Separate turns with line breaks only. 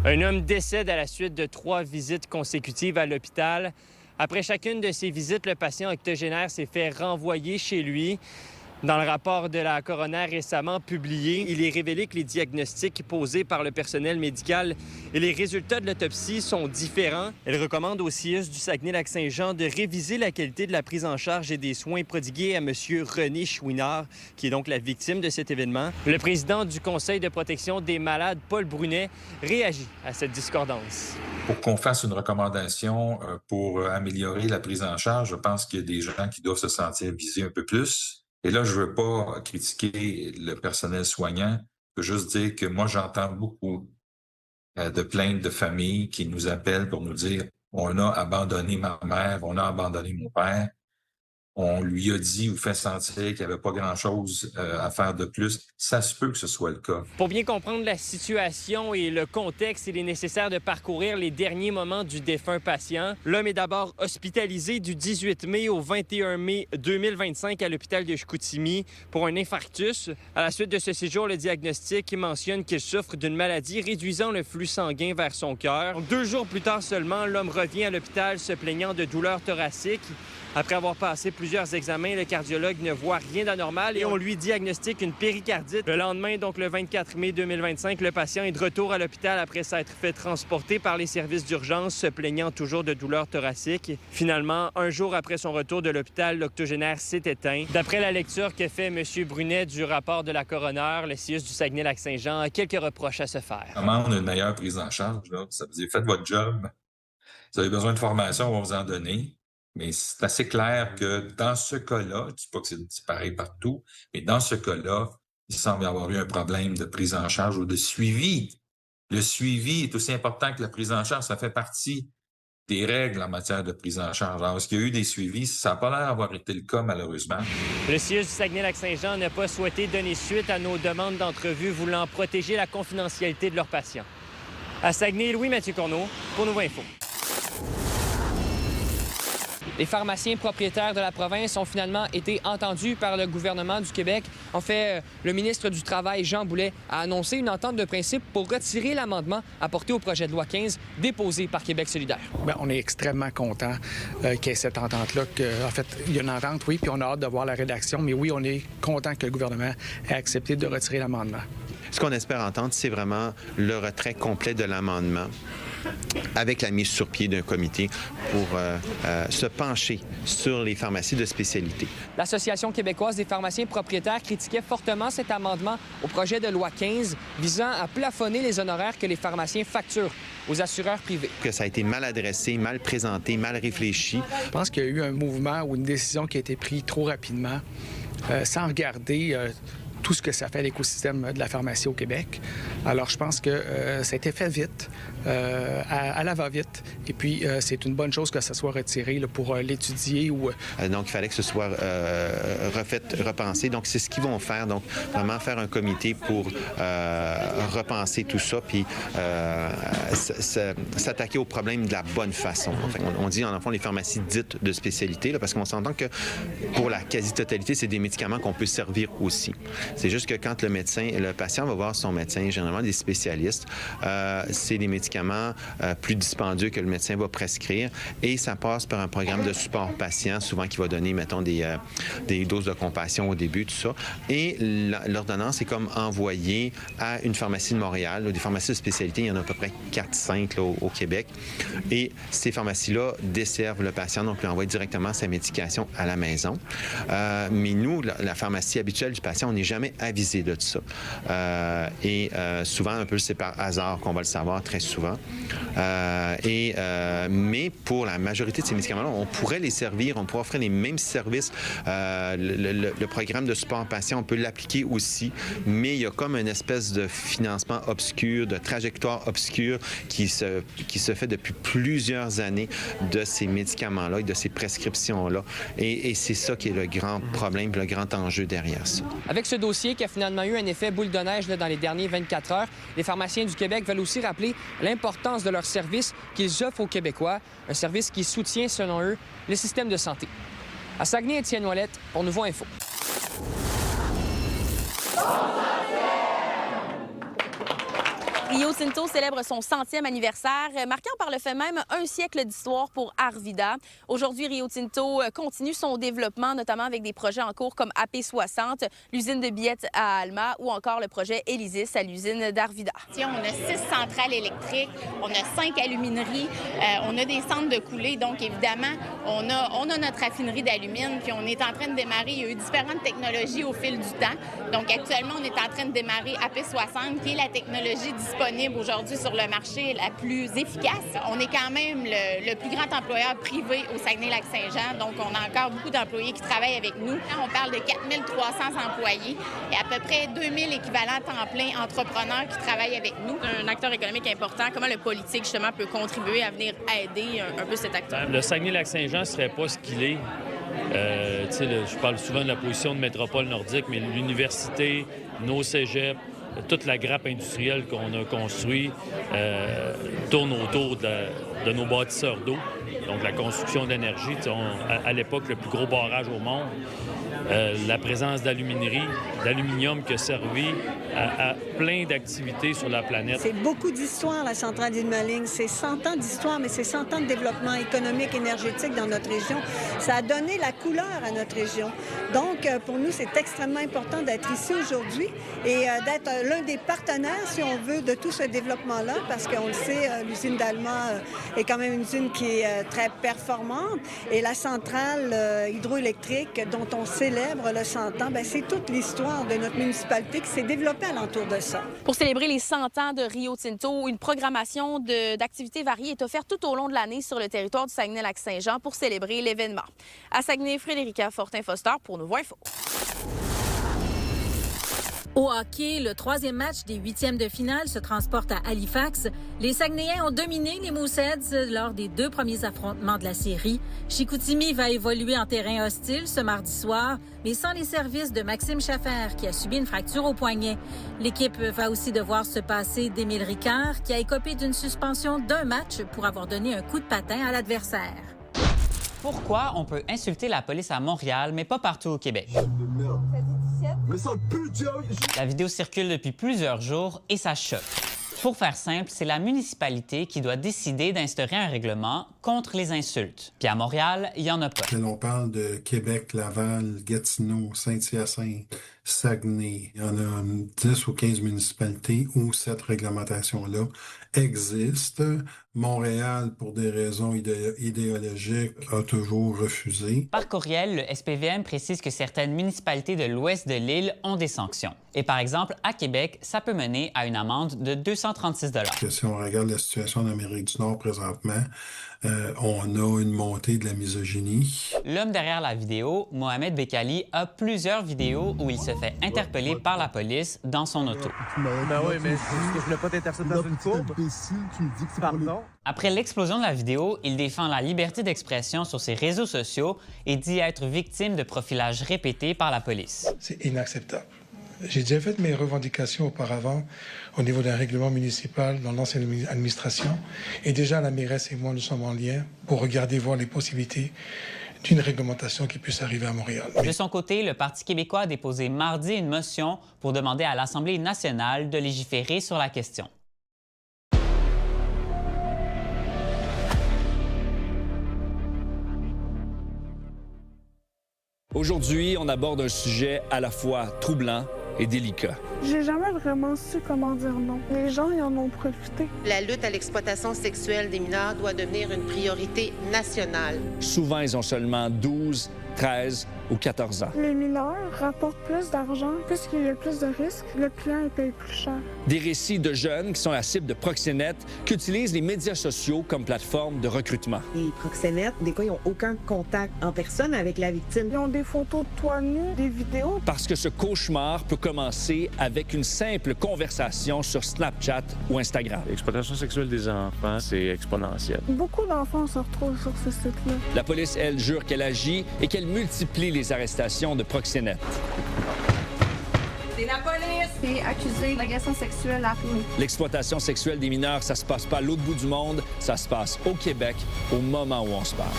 Un homme décède à la suite de 3 visites consécutives à l'hôpital. Après chacune de ces visites, le patient octogénaire s'est fait renvoyer chez lui. Dans le rapport de la coroner récemment publié, il est révélé que les diagnostics posés par le personnel médical et les résultats de l'autopsie sont différents. Elle recommande au CIUS du Saguenay-Lac-Saint-Jean de réviser la qualité de la prise en charge et des soins prodigués à M. René Chouinard, qui est donc la victime de cet événement. Le président du Conseil de protection des malades, Paul Brunet, réagit à cette discordance.
Pour qu'on fasse une recommandation pour améliorer la prise en charge, je pense qu'il y a des gens qui doivent se sentir visés un peu plus. Et là, je veux pas critiquer le personnel soignant. Je veux juste dire que moi, j'entends beaucoup de plaintes de familles qui nous appellent pour nous dire « On a abandonné ma mère, on a abandonné mon père. » On lui a dit ou fait sentir qu'il n'y avait pas grand-chose à faire de plus. Ça se peut que ce soit le cas.
Pour bien comprendre la situation et le contexte, il est nécessaire de parcourir les derniers moments du défunt patient. L'homme est d'abord hospitalisé du 18 mai au 21 mai 2025 à l'hôpital de Chicoutimi pour un infarctus. À la suite de ce séjour, le diagnostic mentionne qu'il souffre d'une maladie réduisant le flux sanguin vers son cœur. 2 jours plus tard seulement, l'homme revient à l'hôpital se plaignant de douleurs thoraciques. Après avoir passé plusieurs examens, le cardiologue ne voit rien d'anormal et on lui diagnostique une péricardite. Le lendemain, donc le 24 mai 2025, le patient est de retour à l'hôpital après s'être fait transporter par les services d'urgence, se plaignant toujours de douleurs thoraciques. Finalement, 1 jour après son retour de l'hôpital, l'octogénaire s'est éteint. D'après la lecture que fait M. Brunet du rapport de la coroner, le CIUS du Saguenay-Lac-Saint-Jean a quelques reproches à se faire.
Comment on a une meilleure prise en charge, là? Ça veut dire, faites votre job. Vous avez besoin de formation, on va vous en donner. Mais c'est assez clair que dans ce cas-là, je ne dis pas que c'est pareil partout, mais dans ce cas-là, il semble y avoir eu un problème de prise en charge ou de suivi. Le suivi est aussi important que la prise en charge. Ça fait partie des règles en matière de prise en charge. Alors, est-ce qu'il y a eu des suivis? Ça n'a pas l'air d'avoir été le cas, malheureusement.
Le CIUS du Saguenay-Lac-Saint-Jean n'a pas souhaité donner suite à nos demandes d'entrevue voulant protéger la confidentialité de leurs patients. À Saguenay, Louis-Mathieu Corneau, pour Nouveau Info. Les pharmaciens propriétaires de la province ont finalement été entendus par le gouvernement du Québec. En fait, le ministre du Travail, Jean Boulet, a annoncé une entente de principe pour retirer l'amendement apporté au projet de loi 15 déposé par Québec solidaire.
Bien, on est extrêmement content qu'il y ait cette entente-là. En fait, il y a une entente, oui, puis on a hâte de voir la rédaction. Mais oui, on est content que le gouvernement ait accepté de retirer l'amendement.
Ce qu'on espère entendre, c'est vraiment le retrait complet de l'amendement avec la mise sur pied d'un comité pour se pencher sur les pharmacies de spécialité.
L'Association québécoise des pharmaciens propriétaires critiquait fortement cet amendement au projet de loi 15 visant à plafonner les honoraires que les pharmaciens facturent aux assureurs privés.
Que ça a été mal adressé, mal présenté, mal réfléchi.
Je pense qu'il y a eu un mouvement ou une décision qui a été prise trop rapidement, sans regarder tout ce que ça fait à l'écosystème de la pharmacie au Québec. Alors, je pense que ça a été fait vite, à la va-vite. Et puis, c'est une bonne chose que ça soit retiré là, pour l'étudier. Ou
donc, il fallait que ce soit refait, repensé. Donc, c'est ce qu'ils vont faire. Donc, vraiment faire un comité pour repenser tout ça, puis s'attaquer aux problèmes de la bonne façon. Enfin, on dit, en fond, les pharmacies dites de spécialité, là, parce qu'on s'entend que pour la quasi-totalité, c'est des médicaments qu'on peut servir aussi. C'est juste que quand le patient va voir son médecin, généralement des spécialistes, c'est des médicaments plus dispendieux que le médecin va prescrire et ça passe par un programme de support patient, souvent qui va donner, mettons, des doses de compassion au début, tout ça. Et l'ordonnance est comme envoyée à une pharmacie de Montréal, là, des pharmacies de spécialité, il y en a à peu près 4-5 là, au Québec. Et ces pharmacies-là desservent le patient, donc lui envoient directement sa médication à la maison. Mais nous, la pharmacie habituelle du patient, on n'est jamais avisé de ça. Souvent, un peu, c'est par hasard qu'on va le savoir très souvent. Mais pour la majorité de ces médicaments-là, on pourrait les servir, on pourrait offrir les mêmes services. Le programme de support patient, on peut l'appliquer aussi, mais il y a comme une espèce de financement obscur, de trajectoire obscure qui se fait depuis plusieurs années de ces médicaments-là et de ces prescriptions-là. Et c'est ça qui est le grand problème, le grand enjeu derrière ça.
Avec ce dossier qui a finalement eu un effet boule de neige là, dans les derniers 24 heures, les pharmaciens du Québec veulent aussi rappeler l'importance de leur service qu'ils offrent aux Québécois, un service qui soutient, selon eux, le système de santé. À Saguenay, Étienne Ouellette, pour Nouveau Info.
Rio Tinto célèbre son 100e anniversaire, marquant par le fait même un siècle d'histoire pour Arvida. Aujourd'hui, Rio Tinto continue son développement, notamment avec des projets en cours comme AP60, l'usine de billettes à Alma ou encore le projet Elysis à l'usine d'Arvida.
On a 6 centrales électriques, on a 5 alumineries, on a des centres de coulée. Donc, évidemment, on a notre raffinerie d'alumine, puis on est en train de démarrer. Il y a eu différentes technologies au fil du temps. Donc, actuellement, on est en train de démarrer AP60, qui est la technologie disponible aujourd'hui sur le marché la plus efficace. On est quand même le plus grand employeur privé au Saguenay-Lac-Saint-Jean, donc on a encore beaucoup d'employés qui travaillent avec nous. On parle de 4300 employés et à peu près 2000 équivalents temps plein entrepreneurs qui travaillent avec nous.
Un acteur économique important, comment le politique, justement, peut contribuer à venir aider un peu cet acteur?
Le Saguenay-Lac-Saint-Jean ne serait pas ce qu'il est. Je parle souvent de la position de métropole nordique, mais l'université, nos cégeps, toute la grappe industrielle qu'on a construite tourne autour de nos bâtisseurs d'eau. Donc, la construction d'énergie, à l'époque, le plus gros barrage au monde. La présence d'aluminium qui a servi à plein d'activités sur la planète.
C'est beaucoup d'histoire, la centrale d'Ilmaling. C'est 100 ans d'histoire, mais c'est 100 ans de développement économique, énergétique dans notre région. Ça a donné la couleur à notre région. Donc, pour nous, c'est extrêmement important d'être ici aujourd'hui et d'être l'un des partenaires, si on veut, de tout ce développement-là, parce qu'on le sait, l'usine d'Alma est quand même une usine qui est très performante. Et la centrale hydroélectrique dont on célèbre le 100 ans, c'est toute l'histoire de notre municipalité qui s'est développée alentour de ça.
Pour célébrer les 100 ans de Rio Tinto, une programmation d'activités variées est offerte tout au long de l'année sur le territoire du Saguenay-Lac-Saint-Jean pour célébrer l'événement. À Saguenay, Frédérica Fortin-Foster pour Nouveau Info.
Au hockey, le 3e match des 8e de finale se transporte à Halifax. Les Saguenayens ont dominé les Mooseheads lors des 2 premiers affrontements de la série. Chicoutimi va évoluer en terrain hostile ce mardi soir, mais sans les services de Maxime Schaffer, qui a subi une fracture au poignet. L'équipe va aussi devoir se passer d'Émile Ricard, qui a écopé d'une suspension d'1 match pour avoir donné un coup de patin à l'adversaire.
Pourquoi on peut insulter la police à Montréal, mais pas partout au Québec? La vidéo circule depuis plusieurs jours et ça choque. Pour faire simple, c'est la municipalité qui doit décider d'instaurer un règlement contre les insultes. Puis à Montréal, il n'y en a pas.
On parle de Québec, Laval, Gatineau, Saint-Hyacinthe, Saguenay. Il y en a 10 ou 15 municipalités où cette réglementation-là existe. Montréal, pour des raisons idéologiques, a toujours refusé.
Par courriel, le SPVM précise que certaines municipalités de l'ouest de l'île ont des sanctions. Et par exemple, à Québec, ça peut mener à une amende de 236 $.
Si on regarde la situation en Amérique du Nord présentement, on a une montée de la misogynie.
L'homme derrière la vidéo, Mohamed Bekali, a plusieurs vidéos où il se fait interpeller par la police dans son auto.
Ben oui, mais je voulais pas t'intercepter dans une courbe. Pardon?
Après l'explosion de la vidéo, il défend la liberté d'expression sur ses réseaux sociaux et dit être victime de profilage répété par la police.
C'est inacceptable. J'ai déjà fait mes revendications auparavant au niveau d'un règlement municipal dans l'ancienne administration. Et déjà, la mairesse et moi, nous sommes en lien pour regarder, voir les possibilités d'une réglementation qui puisse arriver à Montréal.
De son côté, le Parti québécois a déposé mardi une motion pour demander à l'Assemblée nationale de légiférer sur la question.
Aujourd'hui, on aborde un sujet à la fois troublant et délicat.
J'ai jamais vraiment su comment dire non. Les gens y en ont profité.
La lutte à l'exploitation sexuelle des mineurs doit devenir une priorité nationale.
Souvent, ils ont seulement 12, 13 ou 14 ans.
Les mineurs rapportent plus d'argent, puisqu'il y a plus de risques, le client paye plus cher.
Des récits de jeunes qui sont la cible de proxénètes qui utilisent les médias sociaux comme plateforme de recrutement.
Les proxénètes, des fois, ils n'ont aucun contact en personne avec la victime.
Ils ont des photos de toi nu, des vidéos.
Parce que ce cauchemar peut commencer avec une simple conversation sur Snapchat ou Instagram.
L'exploitation sexuelle des enfants, c'est exponentiel.
Beaucoup d'enfants se retrouvent sur ce site-là.
La police, elle, jure qu'elle agit et qu'elle multiplie les arrestations de proxénètes.
C'est la police qui est accusée d'agression sexuelle à Rimouski.
L'exploitation sexuelle des mineurs, ça se passe pas à l'autre bout du monde, ça se passe au Québec au moment où on se parle.